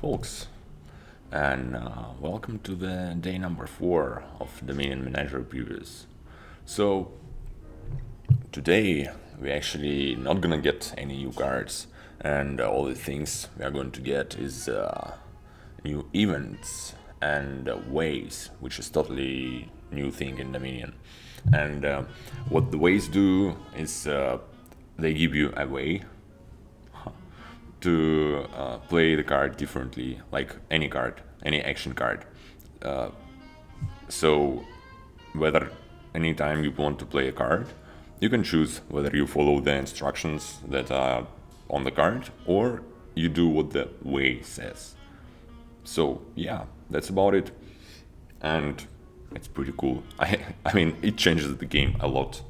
folks, and welcome to the day number 4 of Dominion Menagerie previews. So, today we're actually not gonna get any new cards, and all the things we are going to get is new events and ways, which is totally new thing in Dominion. And what the ways do is they give you a way to play the card differently, like any card, any action card. So whether anytime you want to play a card, you can choose whether you follow the instructions that are on the card or you do what the way says. So yeah, that's about it, and it's pretty cool. I mean, it changes the game a lot.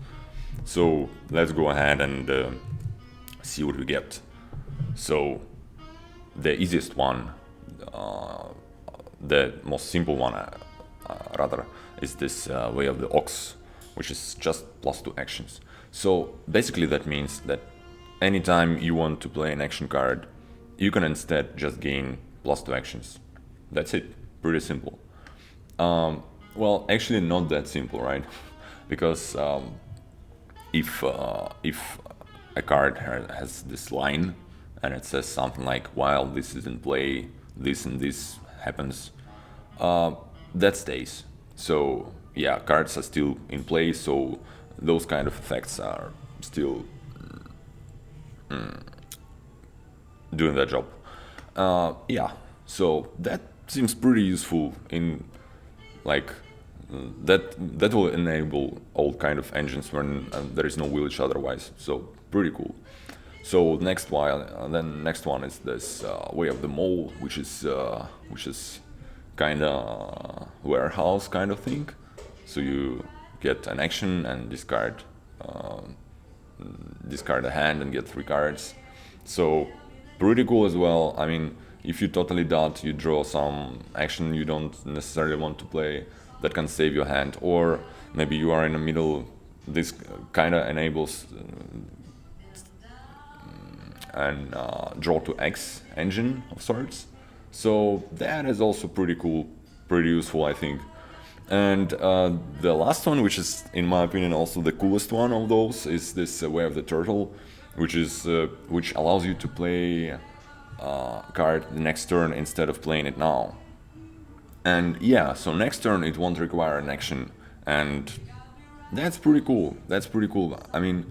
So let's go ahead and see what we get. So the easiest one, the most simple one rather, is this way of the ox, which is just +2 actions. So basically that means that anytime you want to play an action card, you can instead just gain +2 actions. That's it, pretty simple. Well, actually not that simple, right? Because if a card has this line and it says something like, while this is in play, this and this happens, that stays. So yeah, cards are still in play, so those kind of effects are still doing their job. Yeah, so that seems pretty useful in like that will enable all kind of engines when there is no village otherwise. So pretty cool. So next one is this way of the mole, which is kind of warehouse kind of thing. So you get an action and discard a hand and get 3 cards. So pretty cool as well. I mean, if you totally dot, you draw some action you don't necessarily want to play that can save your hand, or maybe you are in the middle. This kind of enables and draw to X engine of sorts. So that is also pretty cool, pretty useful, I think. And the last one, which is in my opinion also the coolest one of those, is this way of the turtle, which allows you to play card the next turn instead of playing it now. And yeah, so next turn it won't require an action, and that's pretty cool. I mean,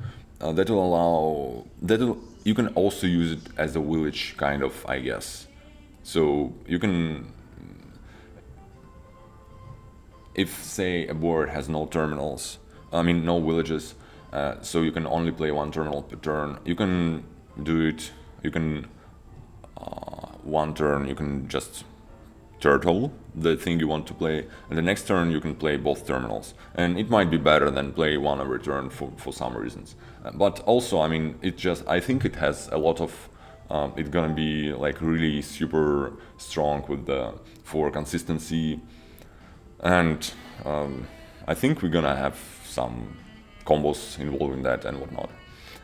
you can also use it as a village kind of, I guess. So you can, if say a board has no terminals, I mean no villages, so you can only play 1 terminal per turn. You can do it. You can 1 turn you can just turtle the thing you want to play, and the next turn you can play both terminals, and it might be better than play 1 every turn for some reasons. But also, I mean, I think it has a lot of it's gonna be like really super strong with for consistency, and I think we're gonna have some combos involving that and whatnot.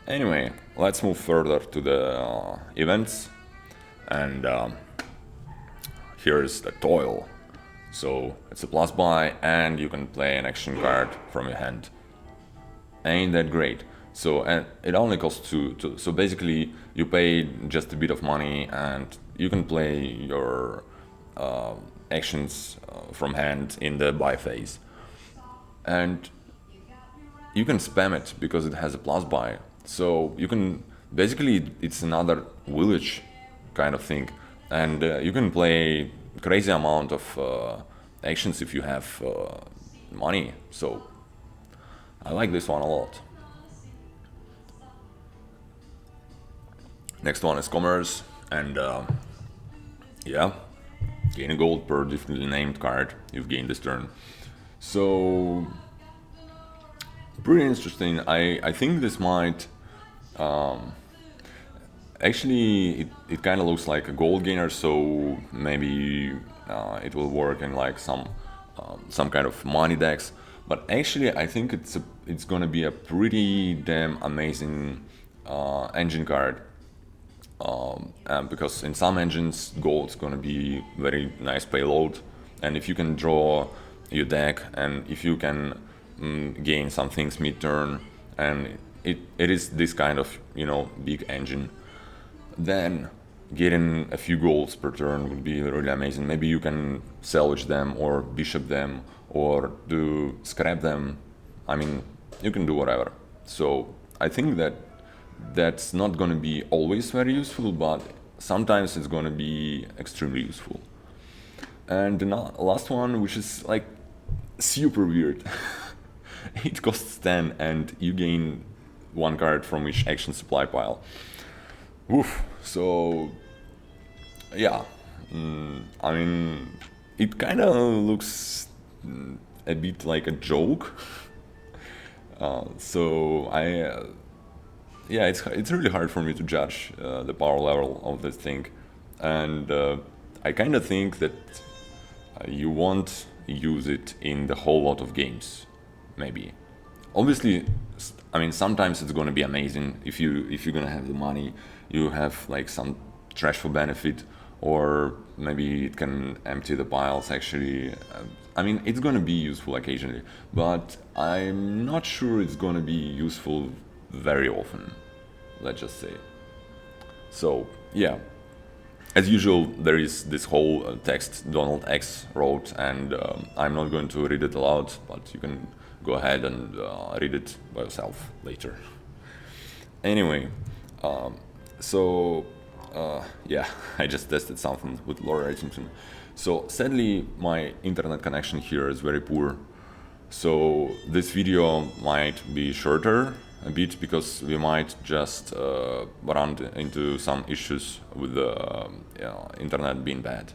Anyway, let's move further to the events, and here is the toil. So it's a plus buy, and you can play an action card from your hand. Ain't that great? So, and it only costs 2. So basically, you pay just a bit of money, and you can play your actions from hand in the buy phase. And you can spam it because it has a plus buy. So you can basically, it's another village kind of thing, and you can play crazy amount of actions if you have money. So I like this one a lot. Next one is commerce, and yeah, gain a gold per differently named card you've gained this turn. So pretty interesting. I think this might actually it kind of looks like a gold gainer, so maybe it will work in like some kind of money decks. But actually, I think it's gonna be a pretty damn amazing engine card. and because in some engines gold's gonna be very nice payload, and if you can draw your deck and if you can gain some things mid-turn, and it is this kind of big engine, then getting a few golds per turn would be really amazing. Maybe you can salvage them or bishop them or do scrap them. I mean, you can do whatever. So I think that that's not going to be always very useful, but sometimes it's going to be extremely useful. And the last one, which is like super weird. It costs 10 and you gain one card from each action supply pile. Oof. So yeah, I mean, it kind of looks a bit like a joke. So yeah, it's really hard for me to judge the power level of this thing, and I kind of think that you won't use it in the whole lot of games, maybe. Obviously, I mean, sometimes it's gonna be amazing if you're gonna have the money, you have like some trashful benefit, or maybe it can empty the piles actually. I mean, it's gonna be useful occasionally, but I'm not sure it's gonna be useful very often, let's just say. So yeah, as usual, there is this whole text Donald X wrote, and I'm not going to read it aloud, but you can go ahead and read it by yourself later. Anyway, so yeah, I just tested something with Laura Rattington. So sadly, my internet connection here is very poor. So this video might be shorter a bit because we might just run into some issues with the internet being bad.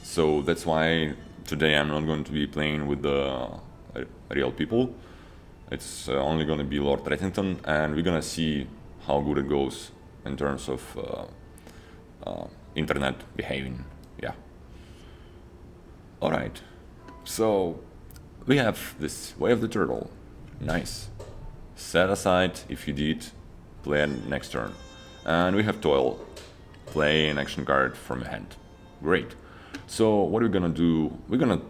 So that's why today I'm not going to be playing with the real people. It's only going to be Lord Rattington, and we're going to see how good it goes in terms of internet behaving. Yeah. Alright. So we have this Way of the Turtle. Nice. Set aside if you did, play next turn. And we have Toil. Play an action card from your hand. Great. So what are we gonna do? We're gonna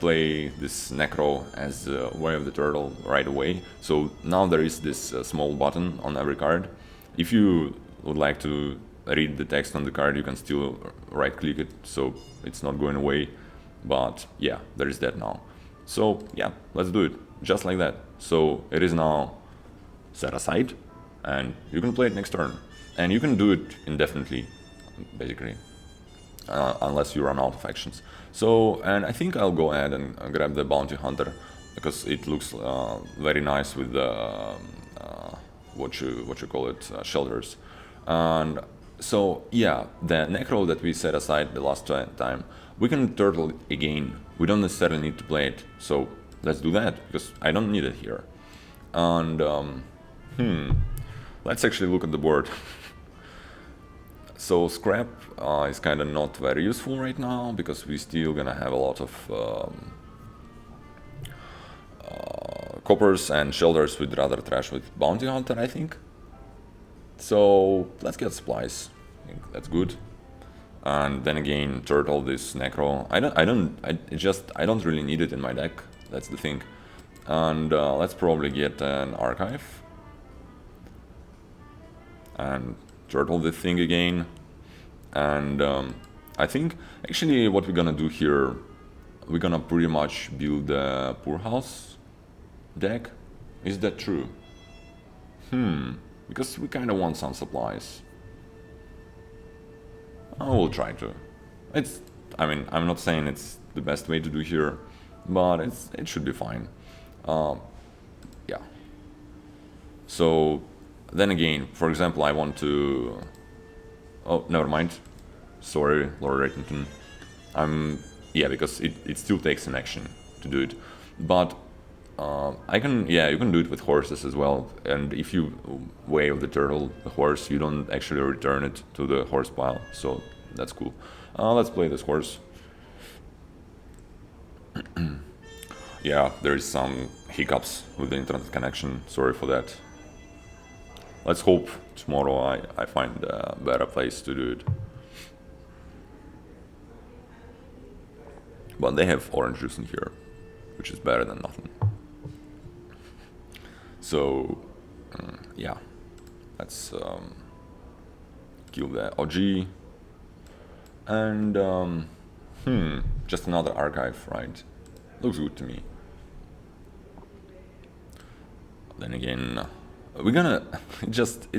play this Necro as Way of the Turtle right away. So now there is this small button on every card. If you would like to read the text on the card, you can still right click it, so it's not going away. But yeah, there is that now. So yeah, let's do it just like that. So it is now set aside, and you can play it next turn, and you can do it indefinitely, basically, unless you run out of actions. So, and I think I'll go ahead and grab the Bounty Hunter because it looks very nice with the what you call it, shelters. And so yeah, the Necro that we set aside the last time, we can turtle it again. We don't necessarily need to play it, so let's do that because I don't need it here. And let's actually look at the board. So scrap is kind of not very useful right now because we're still gonna have a lot of coppers and shelters with rather trash with Bounty Hunter, I think. So let's get supplies. I think that's good. And then again, turtle this Necro. I don't really need it in my deck. That's the thing. And let's probably get an archive and turtle the thing again. And I think actually what we're gonna do here, we're gonna pretty much build a Poorhouse deck. Is that true? Because we kind of want some supplies. I will try to. I mean, I'm not saying it's the best way to do here, but it should be fine. Yeah. So then again, for example, I want to. Oh, never mind. Sorry, Lord Rattington. Yeah, because it still takes an action to do it, but I can. Yeah, you can do it with horses as well. And if you Way of the Turtle, the horse, you don't actually return it to the horse pile, so that's cool. Let's play this horse. Yeah, there's some hiccups with the internet connection. Sorry for that. Let's hope tomorrow I find a better place to do it. But they have orange juice in here, which is better than nothing. So, yeah, let's kill the OG. And, just another archive, right? Looks good to me. Then again, we're gonna it's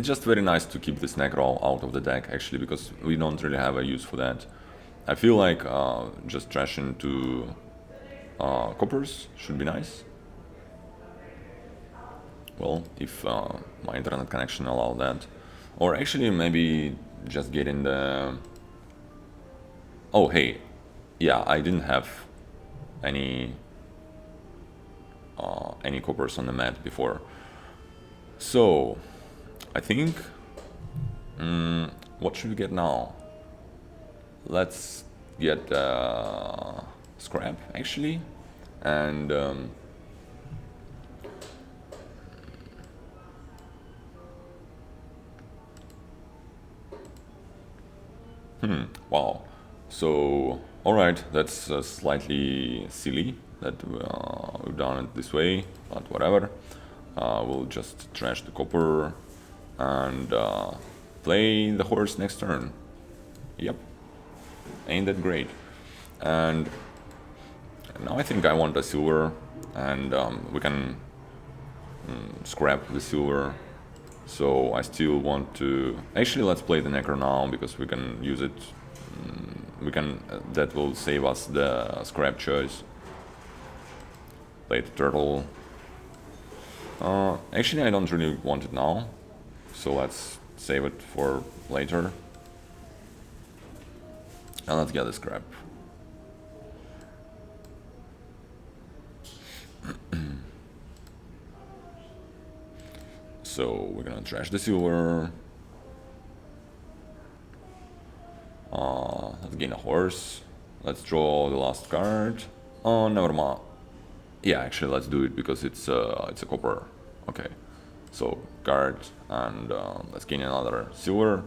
just very nice to keep this Necro out of the deck actually, because we don't really have a use for that. I feel like just trashing to coppers should be nice. Well, if my internet connection allow that, or actually maybe just getting the. Oh hey, yeah, I didn't have any coppers on the mat before. So, I think, what should we get now? Let's get scrap actually, and wow. So, all right, that's slightly silly that we've done it this way, but whatever. We'll just trash the copper and play the horse next turn. Yep, ain't that great? And now I think I want a silver, and we can scrap the silver. So I still want to. Actually, let's play the Necro now because we can use it. We can. That will save us the scrap choice. Play the turtle. Actually, I don't really want it now, so let's save it for later. And let's get the scrap. So we're gonna trash the silver. Let's gain a horse. Let's draw the last card. Oh, never mind. Yeah, actually, let's do it because it's a copper. Okay, so card, and let's gain another silver.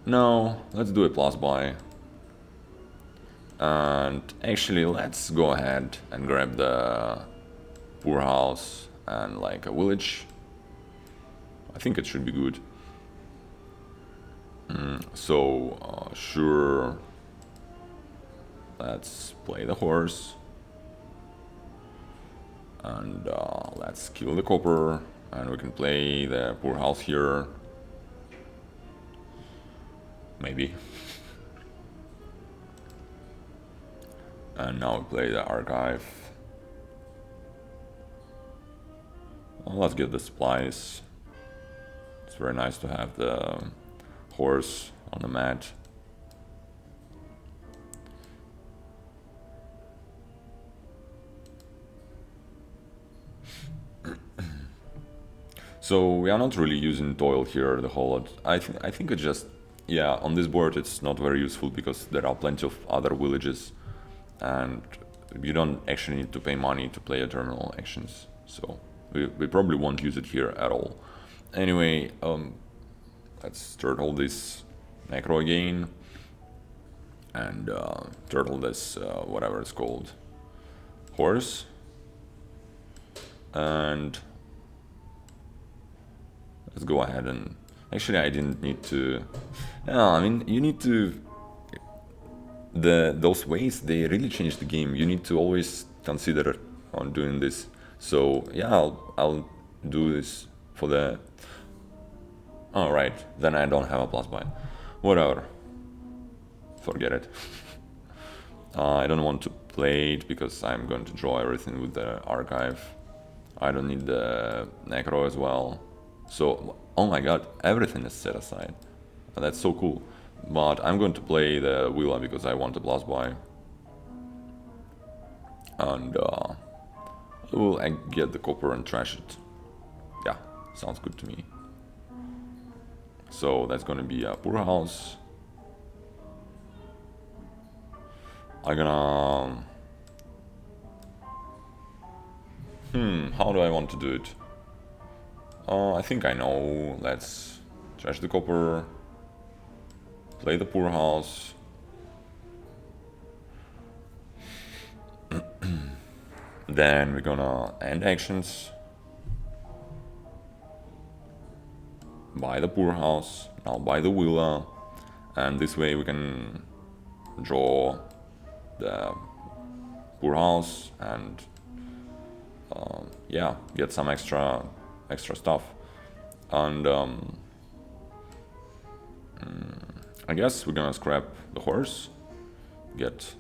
No, let's do a plus buy. And actually, let's go ahead and grab the poor house and like a village. I think it should be good. So, sure. Let's play the horse. And let's kill the copper. And we can play the poor house here. Maybe. And now we play the archive. Well, let's get the supplies. It's very nice to have the horse on the mat. So we are not really using toil here the whole lot. I think it just, yeah, on this board it's not very useful because there are plenty of other villages and you don't actually need to pay money to play a terminal actions. So we probably won't use it here at all. Anyway, let's turtle this Necro again and turtle this whatever it's called horse, and let's go ahead and actually I didn't need to. No, I mean you need to. Those ways they really change the game. You need to always consider on doing this. So yeah, I'll do this for the. Oh right, then I don't have a plus buy. Whatever. Forget it. I don't want to play it because I'm going to draw everything with the archive. I don't need the Necro as well. So, oh my god, everything is set aside. That's so cool. But I'm going to play the Willa because I want the plus buy. And we'll get the copper and trash it. Yeah, sounds good to me. So that's gonna be a poor house. I'm gonna... how do I want to do it? I think I know. Let's trash the copper, play the poor house. Then we're gonna end actions, buy the poor house, now buy the villa, and this way we can draw the poor house and yeah, get some extra stuff. And I guess we're gonna scrap the horse, get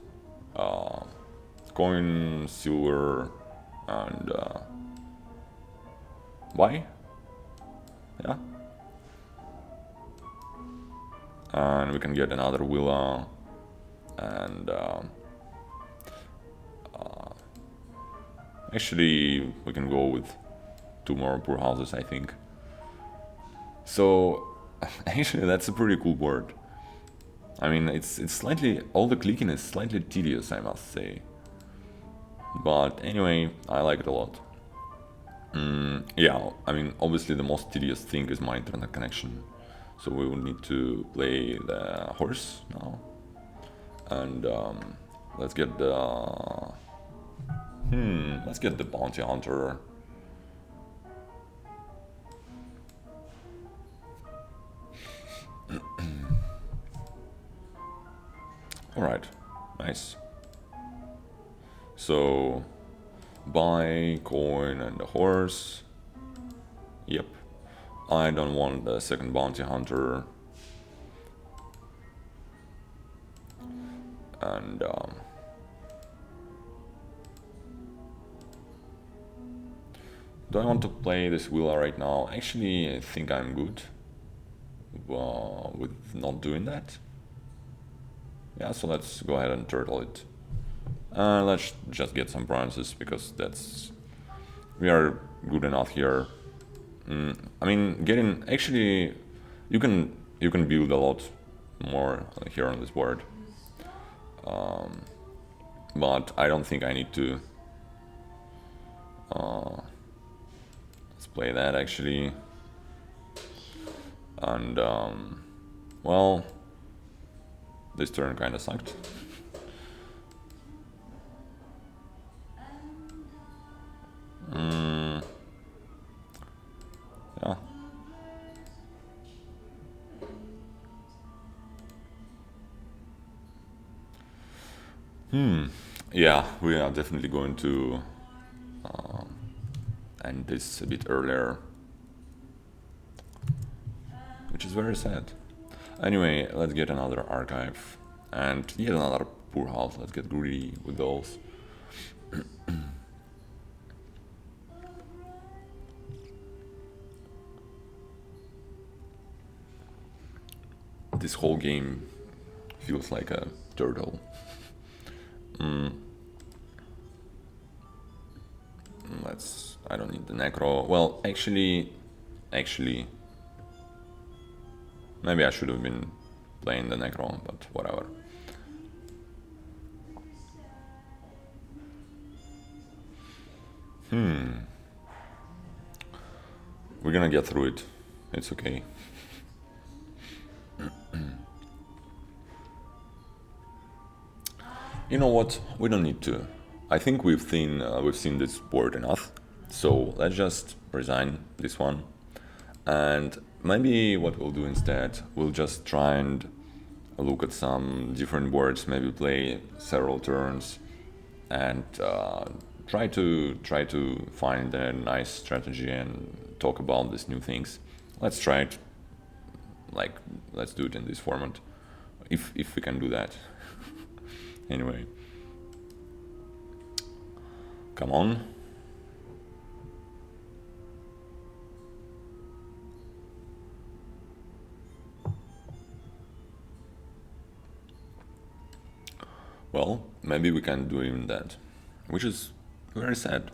coin, silver, and buy. Yeah. And we can get another villa, and actually we can go with 2 more poor houses, I think. So actually that's a pretty cool board. I mean, it's slightly, all the clicking is slightly tedious, I must say. But anyway, I like it a lot. Yeah, I mean, obviously the most tedious thing is my internet connection. So we will need to play the horse now. And let's get the... let's get the bounty hunter. Alright, nice. So, buy, coin, and the horse. Yep. I don't want the second bounty hunter. And do I want to play this villa right now? Actually, I think I'm good with not doing that. Yeah, so let's go ahead and turtle it. Let's just get some bronzes, because we are good enough here. I mean, actually, you can build a lot more here on this board. But I don't think I need to. Let's play that actually. And well, this turn kind of sucked. Yeah. Yeah, we are definitely going to end this a bit earlier, which is very sad. Anyway, let's get another archive and yet another poor house. Let's get greedy with those. This whole game feels like a turtle. I don't need the necro. Well, actually, maybe I should have been playing the necro, but whatever. We're gonna get through it. It's okay. You know what? We don't need to. I think we've seen this board enough. So let's just resign this one, and maybe what we'll do instead, we'll just try and look at some different boards, maybe play several turns, and try to find a nice strategy and talk about these new things. Let's try it. Like, let's do it in this format, if we can do that. Anyway, come on. Well, maybe we can do even that, which is very sad.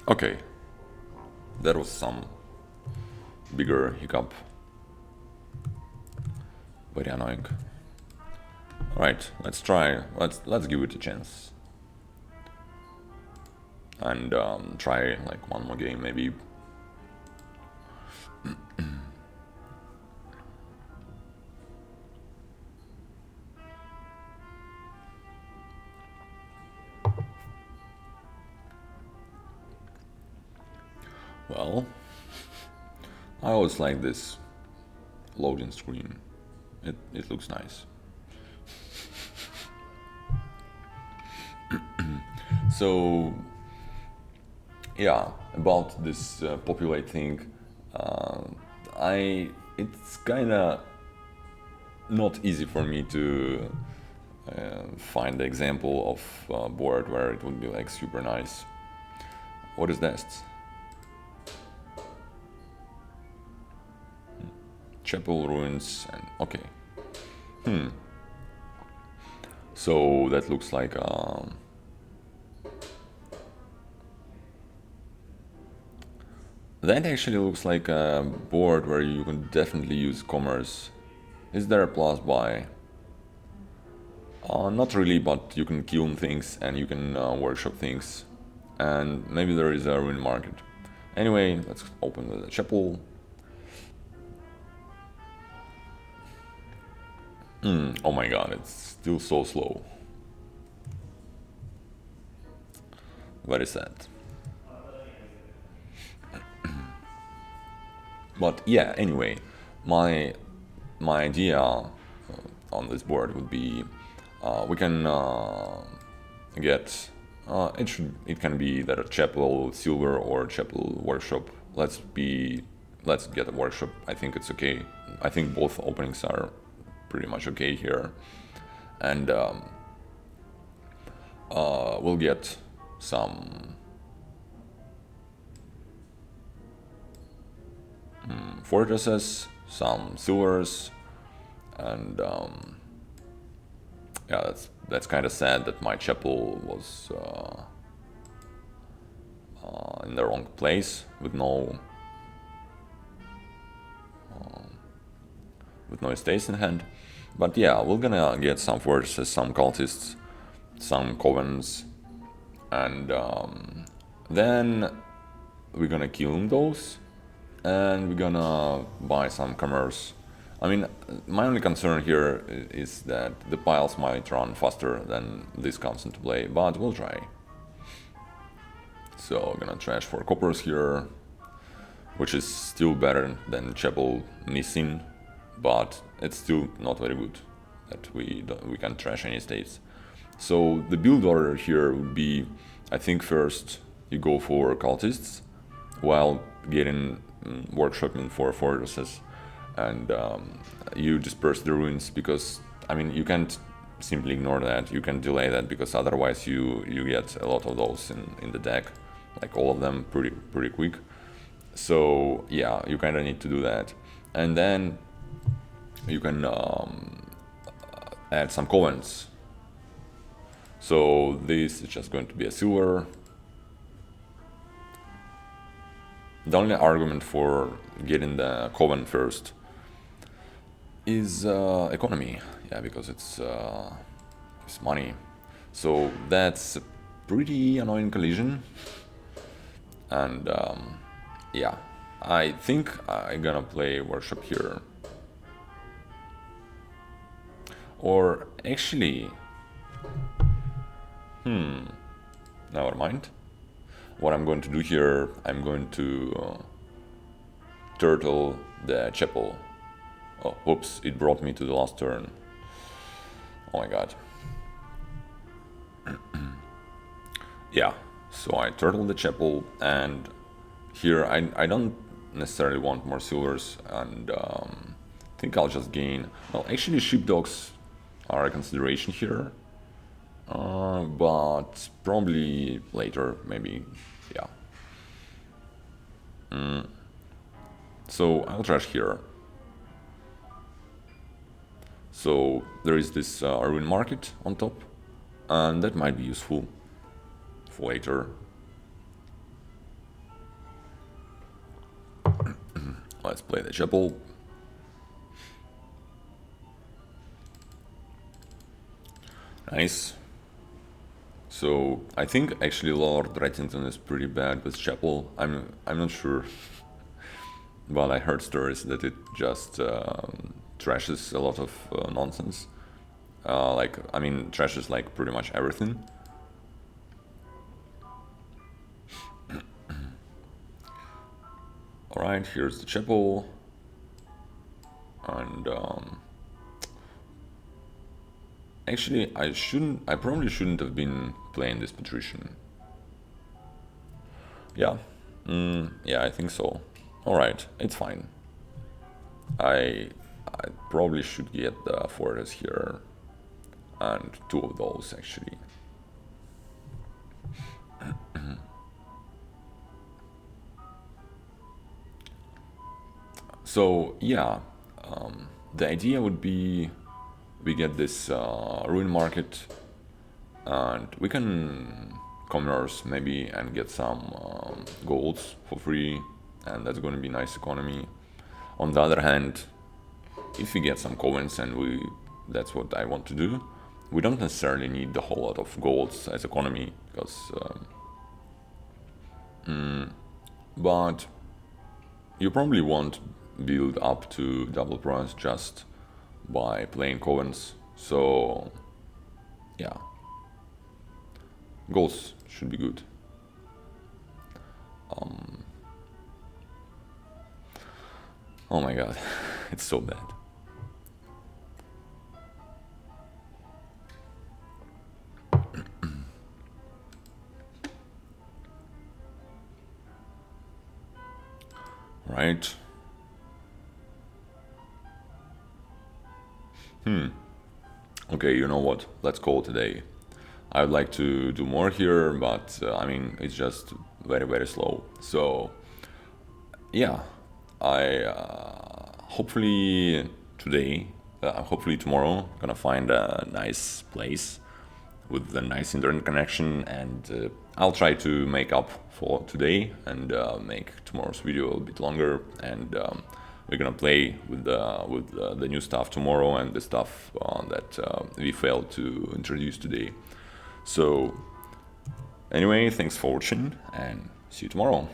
Okay, that was some bigger hiccup. Very annoying. Alright, let's try. Let's give it a chance. and try like one more game maybe. Well, I always like this loading screen. It looks nice. So yeah, about this populate thing, uh, I it's kind of not easy for me to find the example of a board where it would be like super nice. What is that? Chapel ruins and okay. So that looks like that actually looks like a board where you can definitely use commerce. Is there a plus buy? Not really, but you can kiln things and you can workshop things, and maybe there is a ruin market. Anyway, let's open the chapel. Oh my god, it's still so slow. Very sad. But yeah, anyway, my my idea on this board would be we can get it can be either chapel silver or chapel workshop. Let's get a workshop. I think it's okay. I think both openings are pretty much okay here, and we'll get some fortresses, some silvers, and yeah, that's kind of sad that my chapel was in the wrong place with no estates in hand. But yeah, we're gonna get some fortresses, some cultists, some covens, and then we're gonna kill those, and we're gonna buy some commerce. I mean, my only concern here is that the piles might run faster than this comes into play, but we'll try. So I'm gonna trash for coppers here, which is still better than Chapel missing, but it's still not very good that we can trash any states. So the build order here would be, I think first you go for cultists while getting workshopping for fortresses, and you disperse the ruins, because I mean you can't simply ignore that. You can delay that because otherwise you get a lot of those in the deck, like all of them pretty quick. So yeah, you kind of need to do that, and then you can add some covens. So this is just going to be a silver. The only argument for getting the coven first is economy, yeah, because it's money. So that's a pretty annoying collision, and yeah, I think I'm gonna play workshop here. Or actually, never mind. What I'm going to do here, I'm going to turtle the chapel. Oh, oops, it brought me to the last turn. Oh my god. Yeah, so I turtle the chapel, and here I don't necessarily want more silvers, and I think I'll just gain. Well, actually, sheepdogs are a consideration here, but probably later, maybe, yeah. So I'll trash here. So there is this ruin market on top, and that might be useful for later. Let's play the chapel. Nice. So I think actually Lord Rettington is pretty bad with Chapel. I'm not sure, but I heard stories that it just trashes a lot of nonsense. Like I mean, trashes like pretty much everything. All right, here's the Chapel, and actually I probably shouldn't have been playing this Patrician. Yeah, yeah, I think so. All right, it's fine. I I probably should get the fortress here and two of those actually. So yeah, the idea would be we get this ruin market and we can commerce maybe and get some golds for free, and that's going to be nice economy. On the other hand, if we get some coins and we that's what I want to do, we don't necessarily need the whole lot of golds as economy because but you probably won't build up to double price just by playing coins. So yeah, goals should be good. Oh my god, it's so bad. Right? Okay, you know what? Let's call it a day. I would like to do more here, but I mean, it's just very, very slow. So, yeah, I hopefully today, hopefully tomorrow, gonna find a nice place with a nice internet connection, and I'll try to make up for today and make tomorrow's video a bit longer. And we're gonna play with the new stuff tomorrow and the stuff that we failed to introduce today. So anyway, thanks for watching and see you tomorrow.